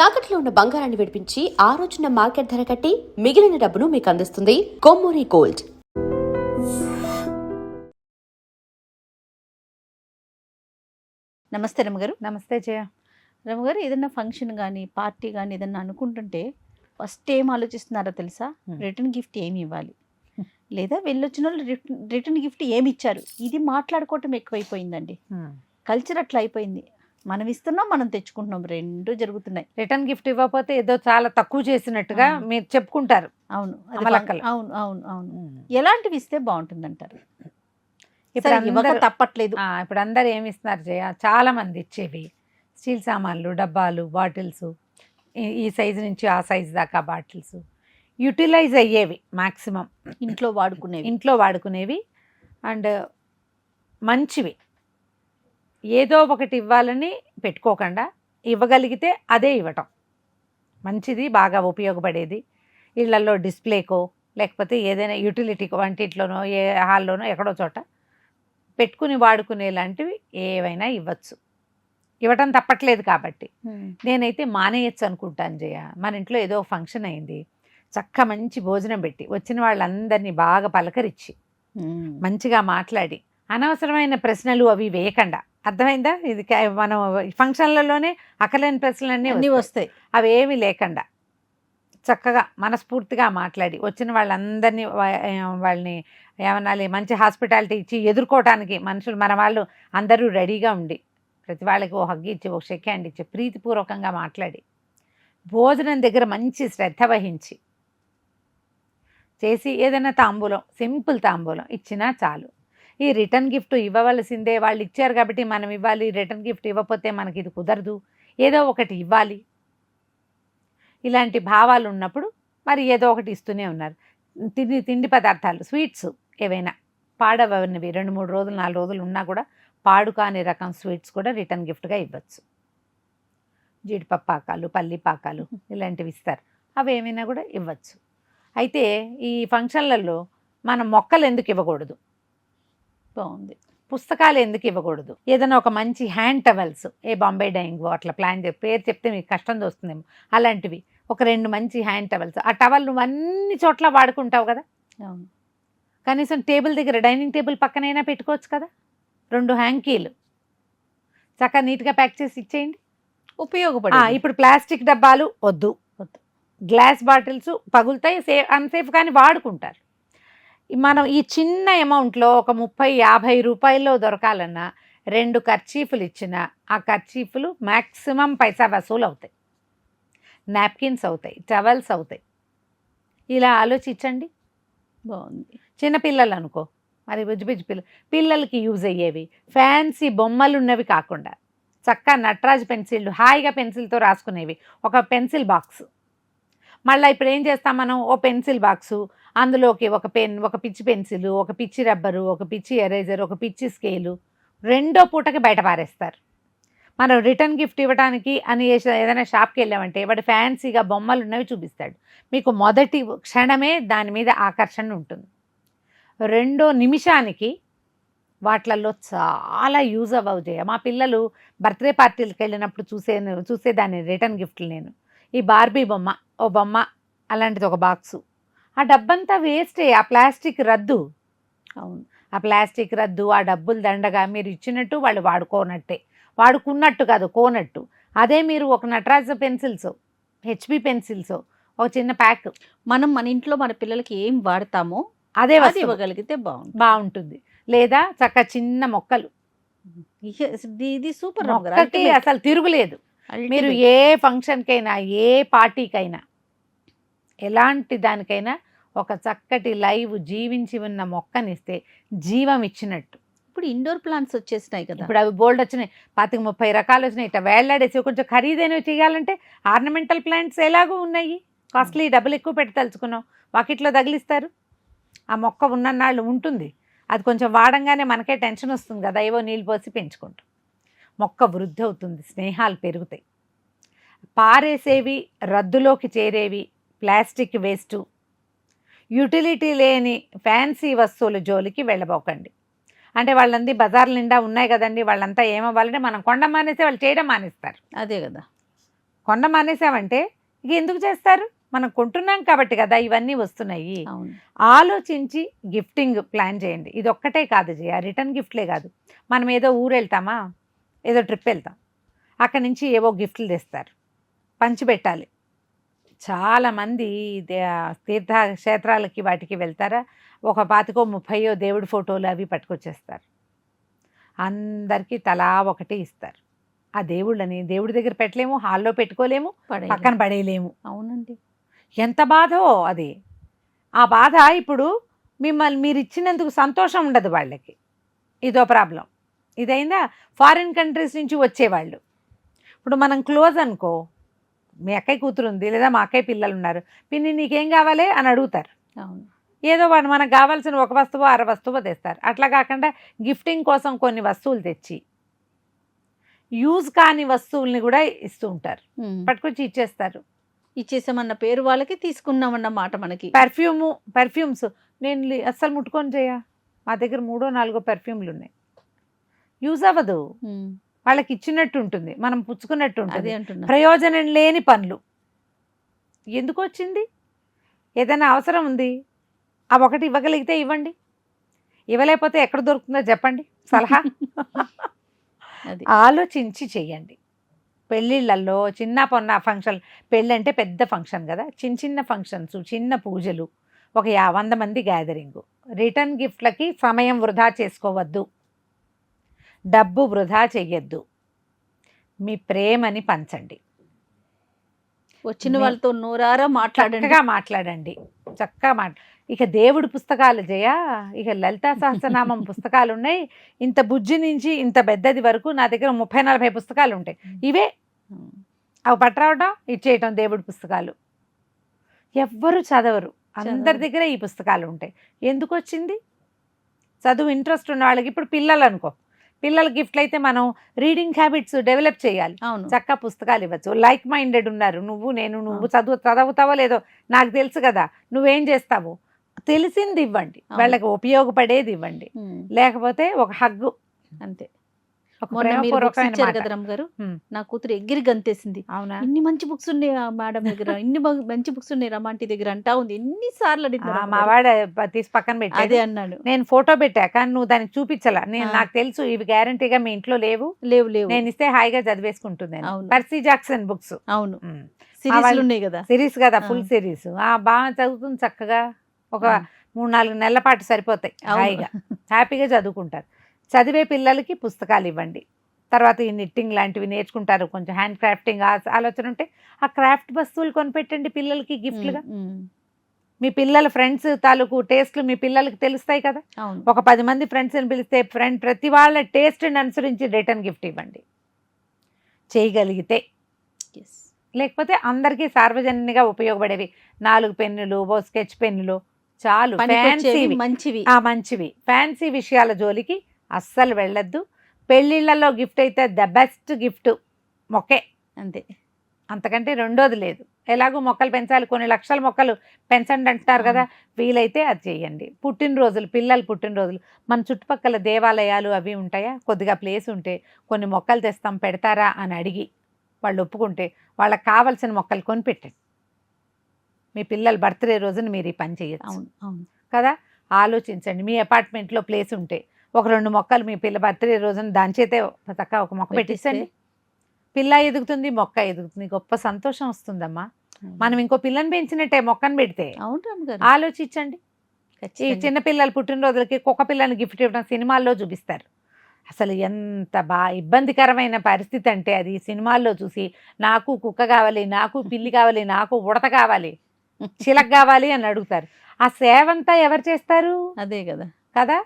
తాకట్లో ఉన్న బంగారాన్ని విడిపించి ఆ రోజున మార్కెట్ ధర కట్టి మిగిలిన డబ్బును మీకు అందిస్తుంది కొమ్మూరి గోల్డ్. నమస్తే రమ్మగారు. నమస్తే జయ. రమ్మగారు, ఏదైనా ఫంక్షన్ కానీ పార్టీ కానీ ఏదన్నా అనుకుంటుంటే ఫస్ట్ ఏం ఆలోచిస్తున్నారో తెలుసా? రిటర్న్ గిఫ్ట్ ఏమి ఇవ్వాలి, లేదా వెళ్ళొచ్చిన వాళ్ళు రిటర్న్ గిఫ్ట్ ఏమి ఇచ్చారు, ఇది మాట్లాడుకోవటం ఎక్కువైపోయిందండి. కల్చర్ అట్లా అయిపోయింది. మనం ఇస్తున్నాం, మనం తెచ్చుకుంటున్నాం, రెండు జరుగుతున్నాయి. రిటర్న్ గిఫ్ట్ ఇవ్వకపోతే ఏదో చాలా తక్కువ చేసినట్టుగా మీరు చెప్పుకుంటారు. అవును, అమలక్కలు. అవును అవును అవును. ఎలాంటివి ఇస్తే బాగుంటుంది అంటారు? ఇప్పుడు ఇవ్వక తప్పట్లేదు. ఇప్పుడు అందరు ఏమి ఇస్తున్నారు జయ, చాలా మంది ఇచ్చేవి స్టీల్ సామాన్లు, డబ్బాలు, బాటిల్స్, ఈ సైజు నుంచి ఆ సైజు దాకా బాటిల్స్ యూటిలైజ్ అయ్యేవి, మ్యాక్సిమం ఇంట్లో వాడుకునేవి అండ్ మంచివి. ఏదో ఒకటి ఇవ్వాలని పెట్టుకోకుండా ఇవ్వగలిగితే అదే ఇవ్వటం మంచిది, బాగా ఉపయోగపడేది. ఇళ్లలో డిస్ప్లేకో లేకపోతే ఏదైనా యూటిలిటీకో, వంటింట్లోనో ఏ హాల్లోనో ఎక్కడో చోట పెట్టుకుని వాడుకునేలాంటివి ఏవైనా ఇవ్వచ్చు. ఇవ్వటం తప్పట్లేదు కాబట్టి నేనైతే మానేయచ్చు అనుకుంటాను జయ. మన ఇంట్లో ఏదో ఫంక్షన్ అయింది, చక్క మంచి భోజనం పెట్టి వచ్చిన వాళ్ళందరినీ బాగా పలకరించి మంచిగా మాట్లాడి అనవసరమైన ప్రశ్నలు అవి వేయకుండా, అర్థమైందా? ఇది మనం ఫంక్షన్లలోనే అక్కలేని ప్రశ్నలు అన్నీ వస్తాయి. అవి ఏమీ లేకుండా చక్కగా మనస్ఫూర్తిగా మాట్లాడి వచ్చిన వాళ్ళందరినీ వాళ్ళని ఏమనాలి, మంచి హాస్పిటాలిటీ ఇచ్చి ఎదుర్కోవటానికి మనుషులు మన వాళ్ళు అందరూ రెడీగా ఉండి ప్రతి వాళ్ళకి ఓ హగ్ ఇచ్చి, ఒక షేక్ హ్యాండ్ ఇచ్చి ప్రీతిపూర్వకంగా మాట్లాడి భోజనం దగ్గర మంచి శ్రద్ధ వహించి చేసి ఏదైనా తాంబూలం, సింపుల్ తాంబూలం ఇచ్చినా చాలు. ఈ రిటర్న్ గిఫ్ట్ ఇవ్వవలసిందే, వాళ్ళు ఇచ్చారు కాబట్టి మనం ఇవ్వాలి, రిటర్న్ గిఫ్ట్ ఇవ్వకపోతే మనకి ఇది కుదరదు, ఏదో ఒకటి ఇవ్వాలి, ఇలాంటి భావాలు ఉన్నప్పుడు మరి ఏదో ఒకటి ఇస్తూనే ఉన్నారు. తిండి పదార్థాలు, స్వీట్స్ ఏవైనా పాడవనివి 2-3 రోజులు 4 రోజులు ఉన్నా కూడా పాడు కాని రకం స్వీట్స్ కూడా రిటర్న్ గిఫ్ట్గా ఇవ్వచ్చు. జీడిపప్పు పాకాలు, పల్లి పాకాలు ఇలాంటివి ఇస్తారు, అవి ఏమైనా కూడా ఇవ్వచ్చు. అయితే ఈ ఫంక్షన్లలో మనం మొక్కలు ఎందుకు ఇవ్వకూడదు? బాగుంది. పుస్తకాలు ఎందుకు ఇవ్వకూడదు? ఏదైనా ఒక మంచి హ్యాండ్ టవల్స్, ఏ బాంబే డైయింగ్ అట్లా ప్లాన్ పేరు చెప్తే మీకు కష్టం వస్తుందేమో, అలాంటివి ఒక 2 మంచి హ్యాండ్ టవల్స్. ఆ టవల్ నువ్వు అన్ని చోట్ల వాడుకుంటావు కదా, అవును, కనీసం టేబుల్ దగ్గర, డైనింగ్ టేబుల్ పక్కనైనా పెట్టుకోవచ్చు కదా. 2 హ్యాంకీలు చక్కగా నీట్గా ప్యాక్ చేసి ఇచ్చేయండి, ఉపయోగపడే. ఇప్పుడు ప్లాస్టిక్ డబ్బాలు వద్దు, గ్లాస్ బాటిల్స్ పగులుతాయి, అన్సేఫ్ కానీ వాడుకుంటారు. మనం ఈ చిన్న అమౌంట్లో ఒక 30-50 రూపాయల్లో దొరకాలన్నా 2 కర్చీఫ్లు ఇచ్చిన ఆ కర్చీఫ్లు మ్యాక్సిమం పైసా వసూలు అవుతాయి, నాప్కిన్స్ అవుతాయి, టవల్స్ అవుతాయి. ఇలా ఆలోచించండి. బాగుంది. చిన్నపిల్లలు అనుకో, మరి బుజ్జి పిల్లలకి యూజ్ అయ్యేవి, ఫ్యాన్సీ బొమ్మలు ఉన్నవి కాకుండా చక్కగా నటరాజ్ పెన్సిళ్ళు, హాయిగా పెన్సిల్తో రాసుకునేవి, ఒక పెన్సిల్ బాక్స్. మళ్ళీ ఇప్పుడు ఏం చేస్తాం మనం, ఓ పెన్సిల్ బాక్సు, అందులోకి ఒక పెన్, ఒక పిచ్చి పెన్సిల్, ఒక పిచ్చి రబ్బరు, ఒక పిచ్చి ఎరేజర్, ఒక పిచ్చి స్కేలు, 2వ పూటకి బయట పారేస్తారు. మనం రిటర్న్ గిఫ్ట్ ఇవ్వడానికి అని ఏదైనా షాప్కి వెళ్ళామంటే వాడు ఫ్యాన్సీగా బొమ్మలు ఉన్నవి చూపిస్తాడు, మీకు మొదటి క్షణమే దాని మీద ఆకర్షణ ఉంటుంది, 2వ నిమిషానికి వాటిలలో చాలా యూజ్ అవ్వవు చేయ. మా పిల్లలు బర్త్డే పార్టీలకు వెళ్ళినప్పుడు చూసేదాన్ని రిటర్న్ గిఫ్ట్లు. నేను ఈ బార్బీ బొమ్మ, ఓ బొమ్మ, అలాంటిది ఒక బాక్సు, ఆ డబ్బంతా వేస్టే, ఆ ప్లాస్టిక్ రద్దు. అవును, ఆ ప్లాస్టిక్ రద్దు, ఆ డబ్బులు దండగా మీరు ఇచ్చినట్టు వాళ్ళు వాడుకోనట్టే, వాడుకున్నట్టు కాదు, కోనట్టు. అదే మీరు ఒక నటరాజ్ పెన్సిల్స్, హెచ్బి పెన్సిల్స్, ఒక చిన్న ప్యాక్, మనం మన ఇంట్లో మన పిల్లలకి ఏం వాడతామో అదే ఇవ్వగలిగితే బాగుంటుంది. లేదా చక్క చిన్న మొక్కలు, ఇది సూపర్. మొక్కకి అసలు తిరుగులేదు. మీరు ఏ ఫంక్షన్కైనా, ఏ పార్టీకైనా, ఎలాంటి దానికైనా ఒక చక్కటి లైవ్ జీవించి ఉన్న మొక్కనిస్తే జీవం ఇచ్చినట్టు. ఇప్పుడు ఇండోర్ ప్లాంట్స్ వచ్చేసినాయి కదా, ఇప్పుడు అవి బోల్డ్ వచ్చినాయి, 25-30 రకాలు వచ్చినాయి. ఇట్లా వేళ్లాడేసి కొంచెం ఖరీదైనవి చేయాలంటే ఆర్నమెంటల్ ప్లాంట్స్ ఎలాగో ఉన్నాయి, కాస్ట్లీ, డబ్బులు ఎక్కువ పెట్టి తలుచుకున్నాం, వాకిట్లో తగిలిస్తారు. ఆ మొక్క ఉన్నన్నాళ్ళు ఉంటుంది, అది కొంచెం వాడంగానే మనకే టెన్షన్ వస్తుంది కదా, ఏవో నీళ్ళు పోసి పెంచుకుంటాం. మొక్క వృద్ధి అవుతుంది, స్నేహాలు పెరుగుతాయి. పారేసేవి, రద్దులోకి చేరేవి, ప్లాస్టిక్ వేస్టు, యూటిలిటీ లేని ఫ్యాన్సీ వస్తువుల జోలికి వెళ్ళబోకండి. అంటే వాళ్ళందరి బజార్ల నిండా ఉన్నాయి కదండి, వాళ్ళంతా ఏమవ్వాలంటే మనం కొండ మానేస్తే వాళ్ళు చేయడం మానేస్తారు. అదే కదా, కొన్న మానేసామంటే ఇక ఎందుకు చేస్తారు? మనం కొంటున్నాం కాబట్టి కదా ఇవన్నీ వస్తున్నాయి. అవును. ఆలోచించి గిఫ్టింగ్ ప్లాన్ చేయండి. ఇది ఒక్కటే కాదు జయ, రిటర్న్ గిఫ్ట్లే కాదు. మనం ఏదో ఊరు వెళ్తామా, ఏదో ట్రిప్ వెళ్తాం, అక్కడి నుంచి ఏవో గిఫ్ట్లు తెస్తారు, పంచిపెట్టాలి. చాలామంది తీర్థక్షేత్రాలకి వాటికి వెళ్తారా, ఒక 25-30 దేవుడి ఫోటోలు అవి పట్టుకొచ్చేస్తారు. అందరికీ తలా ఒకటి ఇస్తారు. ఆ దేవుళ్ళని దేవుడి దగ్గర పెట్టలేము, హాల్లో పెట్టుకోలేము, పక్కన పడేయలేము. అవునండి. ఎంత బాధో అది. ఆ బాధ ఇప్పుడు మిమ్మల్ని మీరు ఇచ్చినందుకు సంతోషం ఉండదు వాళ్ళకి. ఇదో ప్రాబ్లం. ఇదైందా ఫారిన్ కంట్రీస్ నుంచి వచ్చేవాళ్ళు. ఇప్పుడు మనం క్లోజ్ అనుకో, మీ అక్కయ్య కూతురు ఉంది లేదా మా అక్కయ్య పిల్లలు ఉన్నారు, పిన్ని నీకేం కావాలి అని అడుగుతారు. అవును. ఏదో వాడు మనకు కావాల్సిన ఒక వస్తువు 6 వస్తువు తెస్తారు. అట్లా కాకుండా గిఫ్టింగ్ కోసం కొన్ని వస్తువులు తెచ్చి యూజ్ కాని వస్తువుల్ని కూడా ఇస్తూ ఉంటారు, పట్టుకొచ్చి ఇచ్చేస్తారు. ఇచ్చేసామన్న పేరు వాళ్ళకి, తీసుకున్నామన్న మాట మనకి. పర్ఫ్యూమ్స్ నేను అస్సలు ముట్టుకొని చేయ, మా దగ్గర 3-4 పర్ఫ్యూమ్లు ఉన్నాయి. యూజ్ అవ్వదు, వాళ్ళకి ఇచ్చినట్టు ఉంటుంది, మనం పుచ్చుకున్నట్టు ఉంటుంది. ప్రయోజనం లేని పనులు. ఎందుకు వచ్చింది? ఏదైనా అవసరం ఉంది, ఆ ఒకటి ఇవ్వగలిగితే ఇవ్వండి, ఇవ్వలేకపోతే ఎక్కడ దొరుకుతుందో చెప్పండి సలహా. ఆలోచించి చెయ్యండి. పెళ్ళిళ్ళల్లో చిన్న పొన్న ఫంక్షన్, పెళ్ళి అంటే పెద్ద ఫంక్షన్ కదా, చిన్న చిన్న ఫంక్షన్స్, చిన్న పూజలు, ఒక 100 మంది గ్యాదరింగు. రిటర్న్ గిఫ్ట్లకి సమయం వృధా చేసుకోవద్దు, డబ్బు వృధా చెయ్యొద్దు, మీ ప్రేమని పంచండి. వచ్చిన వాళ్ళతో నోరారా మాట్లాడండి చక్కగా ఇక దేవుడి పుస్తకాలు జయ, ఇక లలితా సహస్రనామం పుస్తకాలు ఉన్నాయి. ఇంత బుజ్జి నుంచి ఇంత పెద్దది వరకు నా దగ్గర 30-40 పుస్తకాలు ఉంటాయి. ఇవే అవి పట్టరావడం, ఇచ్చేయటం దేవుడి పుస్తకాలు. ఎవ్వరు చదవరు, అందరి దగ్గర ఈ పుస్తకాలు ఉంటాయి. ఎందుకు వచ్చింది? చదువు ఇంట్రెస్ట్ ఉన్న వాళ్ళకి. ఇప్పుడు పిల్లలు అనుకో, పిల్లల గిఫ్ట్లు అయితే మనం రీడింగ్ హ్యాబిట్స్ డెవలప్ చేయాలి. చక్కగా పుస్తకాలు ఇవ్వచ్చు. లైక్ మైండెడ్ ఉన్నారు, నువ్వు చదువుతావో లేదో నాకు తెలుసు కదా, నువ్వేం చేస్తావు, తెలిసింది ఇవ్వండి, వాళ్ళకి ఉపయోగపడేది ఇవ్వండి. లేకపోతే ఒక హగ్గు అంతే. నా కూతురు ఎగిరి గంతేసింది, అవునా ఇన్ని మంచి బుక్స్ ఉన్నాయి మేడం దగ్గర, ఇన్ని మంచి బుక్స్ ఉన్నాయి రమాంటి దగ్గర అంటా ఉంది. ఎన్నిసార్లు అడిగినా మా వాడ తీసి పక్కన పెట్టి అదే అన్నాడు. నేను ఫోటో పెట్టా కానీ నువ్వు దానికి చూపించలా. నాకు తెలుసు ఇవి గ్యారంటీగా మీ ఇంట్లో లేవు, నేను ఇస్తే హాయిగా చదివేసుకుంటుంది. పర్సీ జాక్సన్ బుక్స్, అవును సిరీస్ ఉన్నాయి కదా, సిరీస్ కదా, ఫుల్ సిరీస్. బాగా చదువుతుంది చక్కగా. ఒక 3-4 నెలల పాటు సరిపోతాయి, హాయిగా హ్యాపీగా చదువుకుంటారు. చదివే పిల్లలకి పుస్తకాలు ఇవ్వండి. తర్వాత ఈ నిట్టింగ్ లాంటివి నేర్చుకుంటారు, కొంచెం హ్యాండ్ క్రాఫ్టింగ్ ఆలోచన ఉంటే ఆ క్రాఫ్ట్ వస్తువులు కొనిపెట్టండి పిల్లలకి గిఫ్ట్లుగా. మీ పిల్లల ఫ్రెండ్స్ తాలూకు టేస్ట్లు మీ పిల్లలకి తెలుస్తాయి కదా. ఒక 10 మంది ఫ్రెండ్స్ని పిలిస్తే ప్రతి వాళ్ళ టేస్ట్ని అనుసరించి రిటర్న్ గిఫ్ట్ ఇవ్వండి చేయగలిగితే. లేకపోతే అందరికీ సార్వజనికంగా ఉపయోగపడేవి 4 పెన్నులు, ఓ స్కెచ్ పెన్నులు చాలు, మంచివి. ఫ్యాన్సీ విషయాల జోలికి అస్సలు వెళ్ళొద్దు. పెళ్ళిళ్ళలో గిఫ్ట్ అయితే ద బెస్ట్ గిఫ్ట్ మొక్కే, అంతే, అంతకంటే రెండోది లేదు. ఎలాగో మొక్కలు పెంచాలి, కొన్ని లక్షల మొక్కలు పెంచండి అంటారు కదా, వీలైతే అది చేయండి. పుట్టినరోజులు, పిల్లలు పుట్టినరోజులు, మన చుట్టుపక్కల దేవాలయాలు అవి ఉంటాయా, కొద్దిగా ప్లేస్ ఉంటే కొన్ని మొక్కలు తెస్తాం పెడతారా అని అడిగి వాళ్ళు ఒప్పుకుంటే వాళ్ళకి కావాల్సిన మొక్కలు కొనిపెట్టండి. మీ పిల్లల బర్త్డే రోజున మీరు ఈ పని చేయొచ్చు కదా. ఆలోచించండి. మీ అపార్ట్మెంట్లో ప్లేస్ ఉంటే ఒక 2 మొక్కలు మీ పిల్ల బర్త్డే రోజున దాని చేతే చక్కగా ఒక మొక్క పెట్టించండి. పిల్ల ఎదుగుతుంది, మొక్క ఎదుగుతుంది, గొప్ప సంతోషం వస్తుందమ్మా. మనం ఇంకో పిల్లని పెంచినట్టే మొక్కను పెడితే. ఆలోచించండి. ఈ చిన్నపిల్లలు పుట్టినరోజులకి కుక్క పిల్లని గిఫ్ట్ ఇవ్వడం సినిమాల్లో చూపిస్తారు. అసలు ఎంత ఇబ్బందికరమైన పరిస్థితి అంటే అది సినిమాల్లో చూసి నాకు కుక్క కావాలి, నాకు పిల్లి కావాలి, నాకు ఉడత కావాలి, చిలక కావాలి అని అడుగుతారు. ఆ సేవ అంతా ఎవరు చేస్తారు? అదే కదా.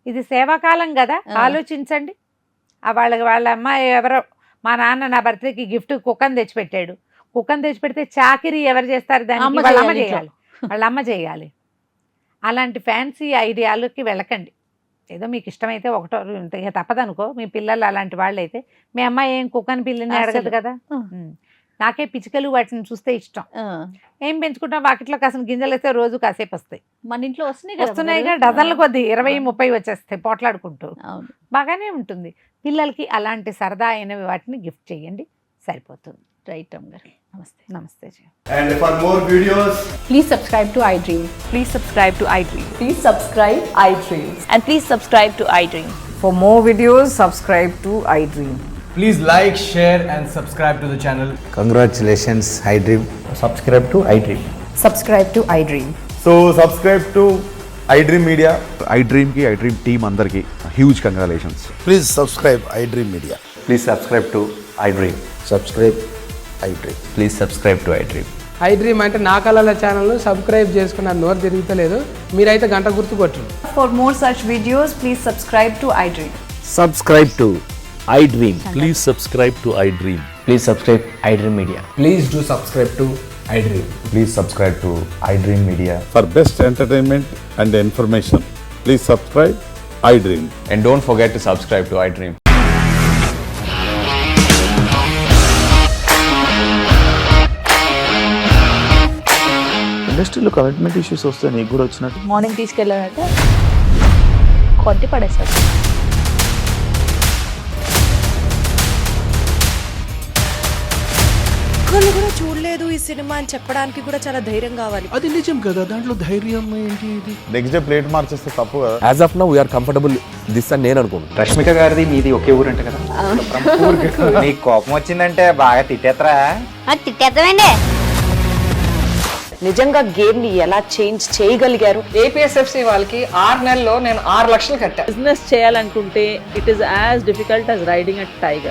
ఇది సేవాకాలం కదా, ఆలోచించండి. వాళ్ళ అమ్మాయి ఎవరో, మా నాన్న నా బర్త్డేకి గిఫ్ట్ కుక్కను తెచ్చిపెట్టాడు. కుక్కను తెచ్చిపెడితే చాకిరీ ఎవరు చేస్తారు? దానికి వాళ్ళ అమ్మ చేయాలి, వాళ్ళ అమ్మ చేయాలి. అలాంటి ఫ్యాన్సీ ఐడియాలకి వెళ్ళకండి. ఏదో మీకు ఇష్టమైతే ఒకటో తప్పదనుకో. మీ పిల్లలు అలాంటి వాళ్ళు అయితే, మీ అమ్మాయి ఏం కుక్కని పిల్లని అడగదు కదా. నాకే పిచ్చుకలు వాటిని చూస్తే ఇష్టం. ఏం పెంచుకుంటాం, వాకిట్లో కాసిన గింజలు వేస్తే రోజు కాసేపు వస్తాయి. మన ఇంట్లో వస్తున్నాయిగా డజన్ల కొద్ది 20-30 వచ్చేస్తాయి పోట్లాడుకుంటూ. బాగానే ఉంటుంది. పిల్లలకి అలాంటి సరదా అయినవి వాటిని గిఫ్ట్ చేయండి, సరిపోతుంది. రైట్ రమ్ గారు నమస్తే. నమస్తే జయ. And for more videos, Please subscribe to iDream. Please subscribe to iDream. Please subscribe iDream. And please subscribe to iDream. For more videos, subscribe to iDream. please like, share, and subscribe to the channel. Congratulations, iDream. Subscribe to iDream. Subscribe to iDream. So subscribe to iDream Media. iDream ki iDream team andarki huge congratulations. Please subscribe iDream Media. Please subscribe to iDream. Subscribe iDream. Please subscribe to iDream. iDream అంటే నా కళల ఛానల్ను subscribe చేసుకున్న నోరు తిరుగుతలేదు, మీరైతే గంట గుర్తు కొట్టండి. For more such videos, please subscribe to iDream. Subscribe to iDream. Please subscribe to iDream. Please subscribe iDream Media. Please do subscribe to iDream. Please subscribe to iDream Media. For best entertainment and information, please subscribe iDream. And don't forget to subscribe to iDream. ఇండస్ట్రీలో commitment issues వస్తే నీకు కూడా వచ్చినట్టు morning తీసుకెళ్ళాడంటే కొట్టి పడేశాడు. ఒక్కళ్ళు కూడా చూడలేదు ఈ సినిమా అని చెప్పడానికి కూడా చాలా ధైర్యం కావాలి. అది నిజం కదా, దాంట్లో ధైర్యం ఏంటి ఇది? నెక్స్ట్ డే ప్లేట్ మార్చేస్తే తప్పు కదా. As of now we are comfortable this అని నేను అనుకుంటున్నాను. రష్మిక గారిది మీది ఒకే ఊరంట కదా? నీకు కోపం వచ్చిందంటే బాగా తిట్టేత్తరా? తిట్టేద్దామండి. నిజంగా గేమ్ ని ఎలా చేంజ్ చేయగలిగారు? ఏపీఎస్ఎఫ్సి వాళ్ళకి 6 నెలల్లో నేను 6 లక్షలు కట్టా. బిజినెస్ చేయాలనుకుంటే it is as difficult as riding a tiger.